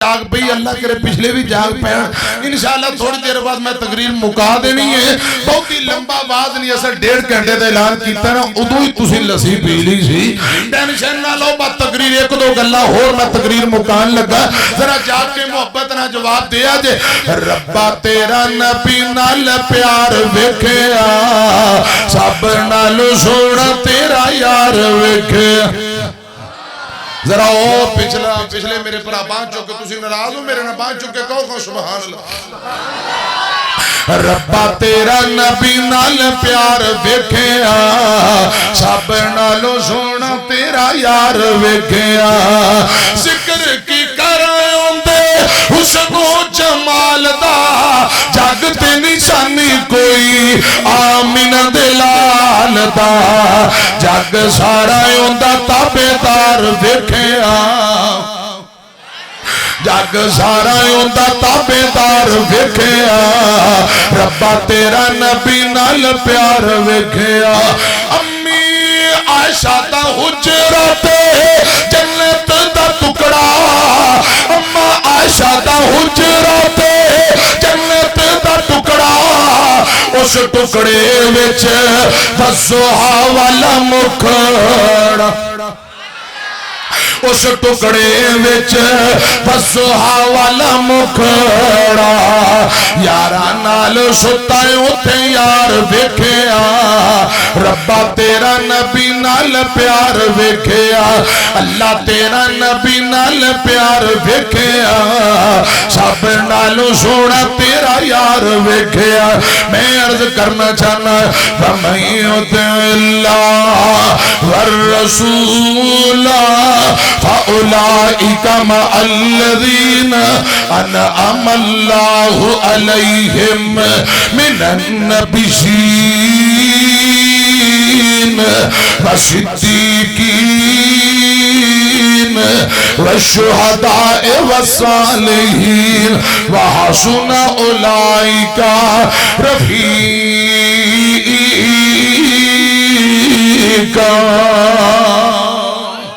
جاگ پئی اللہ کرے پچھلے بھی جاگ پیا انشاءاللہ تھوڑی دیر بعد میں تقریر مکا دینی ہے بہت ہی لمبا آواز نہیں اثر 1.5 گھنٹے دا اعلان کیتا نا ادو ہی تسی لسی پی لی سی ٹینشن نہ لو بات تقریر 1-2 گلاں ہور میں تقریر مکان لگا ذرا جا کے محبت نہ جواب دیا جے ربا تیرا نبی نال پیار ویکھیا سب نال سونا تیرا یار ویکھیا ذرا او پچھلے میرے پر بان چکے تسی ناراض ہو میرے نہ بان چکے کہو سبحان اللہ ربا تیرا نبی نال پیار ویکھیا سب نالو سونا تیرا یار ویکھیا ذکر کی کرے حسن و جمال دا جگ تے نشانی کوئی آمین دلال دا جگ سارا اوندا تابعدار ویکھیا جگ سارا اوندا تابعدار ویکھیا ربا تیرا نبی نال پیار ویکھیا امی عائشہ دا حجرات جنت دا ٹکڑا اما عائشہ دا حجرات جنت دا ٹکڑا اس ٹکڑے وچ فضحا والا مکھڑا اس ٹکڑے وچ فضحا والا مکھڑا یارا نال ستا اوتھے یار ویکھیا ربا تیرا نبی نال پیار ویکھیا اللہ تیرا نبی نال پیار ویکھیا سب نالوں سونا تیرا یار ویکھیا میں عرض کرنا چاہنا فَمَن يُطِعِ اللَّهَ وَالرَّسُولَ فَأُولَئِكَ مَعَ الَّذِينَ أَنْعَمَ اللَّهُ عَلَيْهِمْ مِنَ النَّبِيِّينَ وَالصِّدِّيقِينَ وَالشُّهَدَاءِ وَالصَّالِحِينَ وَحَسُنَ أُولَئِكَ رَفِيقًا